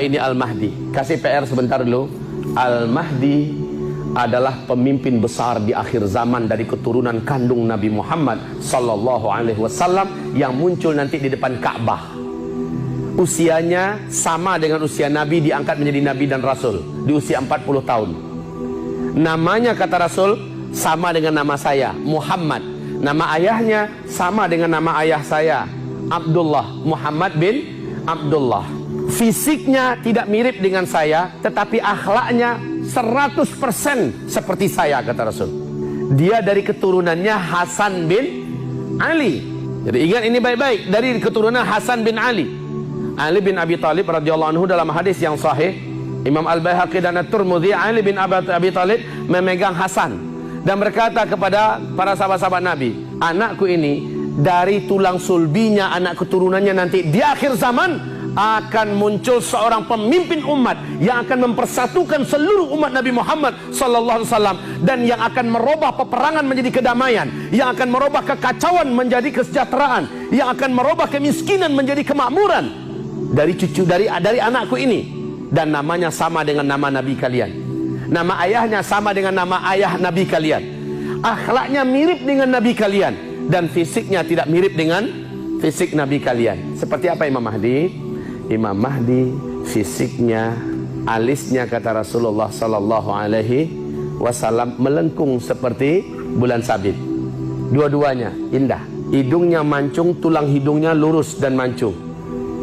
Ini Al-Mahdi. Kasih PR sebentar dulu. Al-Mahdi adalah pemimpin besar di akhir zaman dari keturunan kandung Nabi Muhammad sallallahu alaihi wasallam yang muncul nanti di depan Ka'bah. Usianya sama dengan usia Nabi, diangkat menjadi Nabi dan Rasul di usia 40 tahun. Namanya kata Rasul sama dengan nama saya, Muhammad. Nama ayahnya sama dengan nama ayah saya, Abdullah, Muhammad bin Abdullah. Fisiknya tidak mirip dengan saya, tetapi akhlaknya 100% seperti saya, kata Rasul. Dia dari keturunannya Hasan bin Ali. Jadi ingat ini baik-baik, dari keturunan Hasan bin Ali. Ali bin Abi Thalib radhiyallahu anhu dalam hadis yang sahih, Imam Al-Baihaqi dan At-Tirmidzi, Ali bin Abi Thalib memegang Hasan dan berkata kepada para sahabat-sahabat Nabi, anakku ini dari tulang sulbinya, anak keturunannya nanti di akhir zaman akan muncul seorang pemimpin umat yang akan mempersatukan seluruh umat Nabi Muhammad sallallahu alaihi wasallam, dan yang akan merubah peperangan menjadi kedamaian, yang akan merubah kekacauan menjadi kesejahteraan, yang akan merubah kemiskinan menjadi kemakmuran dari cucu dari anakku ini. Dan namanya sama dengan nama Nabi kalian, nama ayahnya sama dengan nama ayah Nabi kalian, akhlaknya mirip dengan Nabi kalian, dan fisiknya tidak mirip dengan fisik Nabi kalian. Seperti apa Imam Mahdi? Imam Mahdi fisiknya, alisnya kata Rasulullah sallallahu alaihi wasallam melengkung seperti bulan sabit. Dua-duanya indah. Hidungnya mancung, tulang hidungnya lurus dan mancung.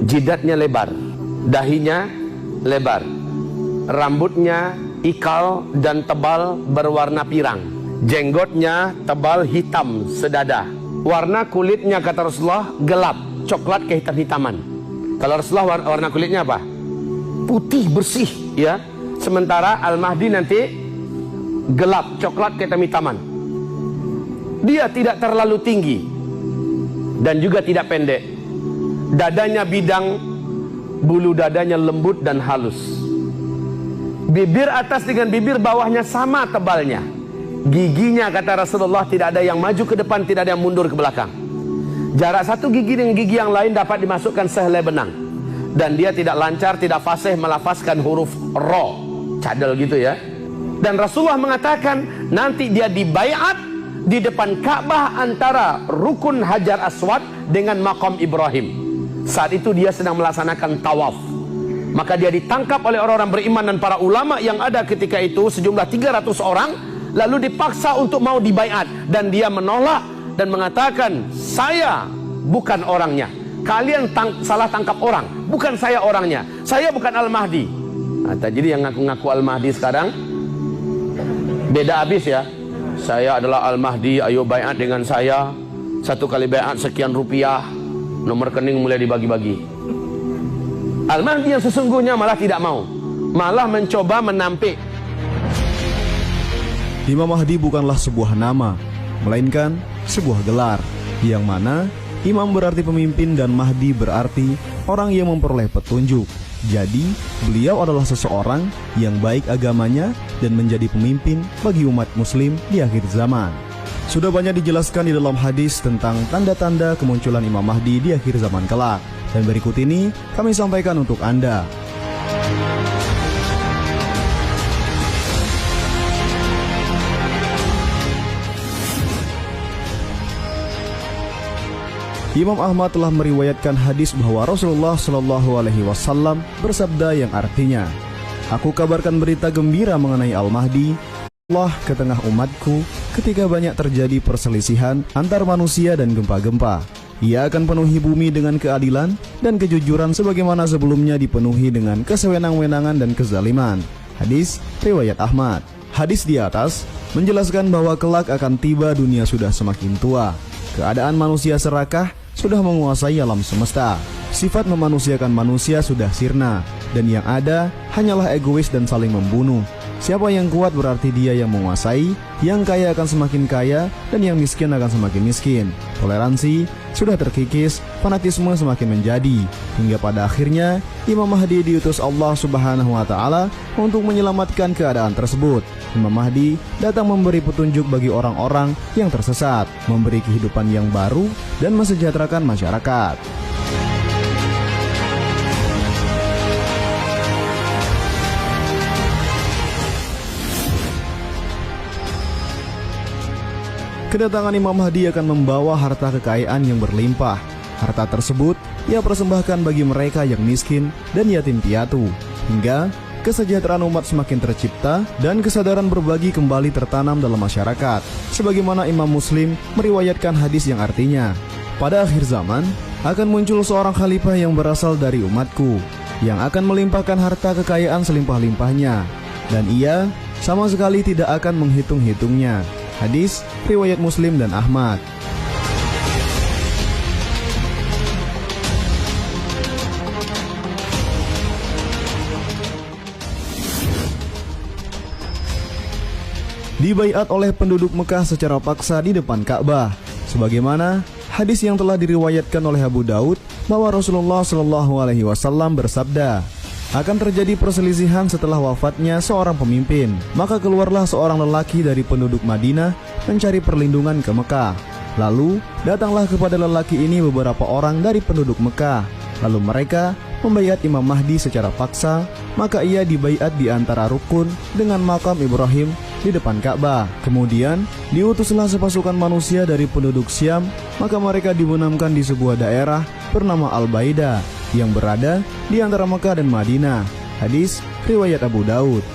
Jidatnya lebar, dahinya lebar. Rambutnya ikal dan tebal berwarna pirang. Jenggotnya tebal hitam sedada. Warna kulitnya kata Rasulullah gelap, coklat kehitam-hitaman. Kalau Rasulullah warna kulitnya apa? Putih bersih, ya. Sementara Al-Mahdi nanti gelap, coklat kehitam-hitaman. Dia tidak terlalu tinggi dan juga tidak pendek. Dadanya bidang, bulu dadanya lembut dan halus. Bibir atas dengan bibir bawahnya sama tebalnya. Giginya kata Rasulullah tidak ada yang maju ke depan, tidak ada yang mundur ke belakang. Jarak satu gigi dengan gigi yang lain dapat dimasukkan sehelai benang. Dan dia tidak lancar, tidak fasih melafazkan huruf ro, cadel gitu ya. Dan Rasulullah mengatakan nanti dia dibaiat di depan Ka'bah antara rukun Hajar Aswad dengan Maqam Ibrahim. Saat itu dia sedang melaksanakan tawaf. Maka dia ditangkap oleh orang-orang beriman dan para ulama yang ada ketika itu, sejumlah 300 orang, lalu dipaksa untuk mau dibaiat, dan dia menolak dan mengatakan, saya bukan orangnya, kalian salah tangkap orang, bukan saya orangnya, saya bukan Al-Mahdi. Nah, jadi yang ngaku-ngaku Al-Mahdi sekarang beda habis ya. Saya adalah Al-Mahdi, ayo baiat dengan saya, satu kali baiat sekian rupiah, nomor rekening mulai dibagi-bagi. Al-Mahdi yang sesungguhnya malah tidak mau, malah mencoba menampik. Imam Mahdi bukanlah sebuah nama, melainkan sebuah gelar, yang mana imam berarti pemimpin dan Mahdi berarti orang yang memperoleh petunjuk. Jadi beliau adalah seseorang yang baik agamanya dan menjadi pemimpin bagi umat muslim di akhir zaman. Sudah banyak dijelaskan di dalam hadis tentang tanda-tanda kemunculan Imam Mahdi di akhir zaman kelak, dan berikut ini kami sampaikan untuk Anda. Imam Ahmad telah meriwayatkan hadis bahwa Rasulullah Shallallahu Alaihi Wasallam bersabda yang artinya, aku kabarkan berita gembira mengenai Al-Mahdi, Allah ke tengah umatku ketika banyak terjadi perselisihan antar manusia dan gempa-gempa. Ia akan penuhi bumi dengan keadilan dan kejujuran sebagaimana sebelumnya dipenuhi dengan kesewenang-wenangan dan kezaliman. Hadis riwayat Ahmad. Hadis di atas menjelaskan bahwa kelak akan tiba dunia sudah semakin tua. Keadaan manusia serakah sudah menguasai alam semesta. Sifat memanusiakan manusia sudah sirna, dan yang ada hanyalah egois dan saling membunuh. Siapa yang kuat berarti dia yang menguasai, yang kaya akan semakin kaya, dan yang miskin akan semakin miskin. Toleransi sudah terkikis, fanatisme semakin menjadi, hingga pada akhirnya Imam Mahdi diutus Allah Subhanahu wa Ta'ala untuk menyelamatkan keadaan tersebut. Imam Mahdi datang memberi petunjuk bagi orang-orang yang tersesat, memberi kehidupan yang baru, dan mesejahterakan masyarakat. kedatangan Imam Mahdi akan membawa harta kekayaan yang berlimpah. Harta tersebut ia persembahkan bagi mereka yang miskin dan yatim piatu, hingga kesejahteraan umat semakin tercipta dan kesadaran berbagi kembali tertanam dalam masyarakat. Sebagaimana Imam Muslim meriwayatkan hadis yang artinya, pada akhir zaman akan muncul seorang khalifah yang berasal dari umatku, yang akan melimpahkan harta kekayaan selimpah-limpahnya, dan ia sama sekali tidak akan menghitung-hitungnya. Hadis riwayat Muslim dan Ahmad. Dibaiat oleh penduduk Mekah secara paksa di depan Ka'bah, sebagaimana hadis yang telah diriwayatkan oleh Abu Daud bahwa Rasulullah SAW bersabda, akan terjadi perselisihan setelah wafatnya seorang pemimpin, maka keluarlah seorang lelaki dari penduduk Madinah mencari perlindungan ke Mekah. Lalu datanglah kepada lelaki ini beberapa orang dari penduduk Mekah. Lalu mereka membaiat Imam Mahdi secara paksa, maka ia dibaiat di antara rukun dengan makam Ibrahim di depan Ka'bah. Kemudian diutuslah sepasukan manusia dari penduduk Syam, maka mereka dibenamkan di sebuah daerah bernama Al-Baida yang berada di antara Mekah dan Madinah. Hadis riwayat Abu Daud.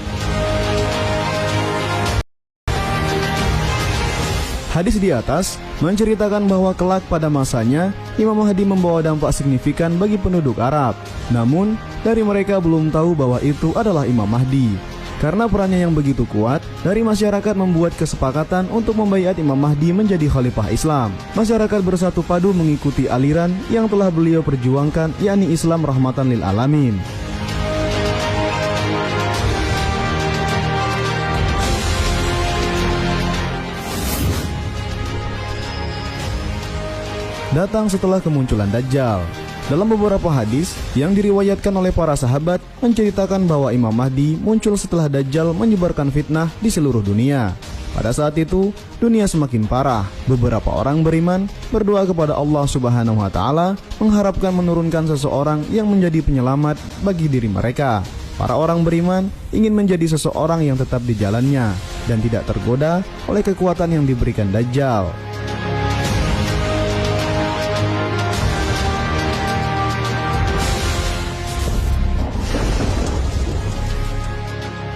Hadis di atas menceritakan bahwa kelak pada masanya Imam Mahdi membawa dampak signifikan bagi penduduk Arab. Namun dari mereka belum tahu bahwa itu adalah Imam Mahdi. Karena perannya yang begitu kuat, dari masyarakat membuat kesepakatan untuk membaiat Imam Mahdi menjadi khalifah Islam. Masyarakat bersatu padu mengikuti aliran yang telah beliau perjuangkan, yakni Islam rahmatan lil alamin. Datang setelah kemunculan Dajjal. Dalam beberapa hadis yang diriwayatkan oleh para sahabat menceritakan bahwa Imam Mahdi muncul setelah Dajjal menyebarkan fitnah di seluruh dunia. Pada saat itu, dunia semakin parah. Beberapa orang beriman berdoa kepada Allah Subhanahu wa Ta'ala, mengharapkan menurunkan seseorang yang menjadi penyelamat bagi diri mereka. Para orang beriman ingin menjadi seseorang yang tetap di jalannya dan tidak tergoda oleh kekuatan yang diberikan Dajjal.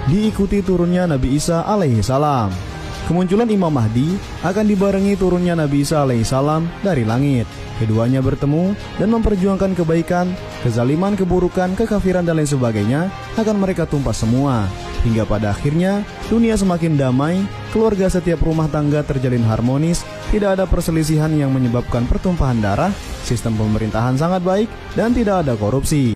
Diikuti turunnya Nabi Isa alaihi salam. Kemunculan Imam Mahdi akan dibarengi turunnya Nabi Isa alaihi salam dari langit. Keduanya bertemu dan memperjuangkan kebaikan, kezaliman, keburukan, kekafiran dan lain sebagainya akan mereka tumpas semua. Hingga pada akhirnya dunia semakin damai, keluarga setiap rumah tangga terjalin harmonis, tidak ada perselisihan yang menyebabkan pertumpahan darah, sistem pemerintahan sangat baik dan tidak ada korupsi.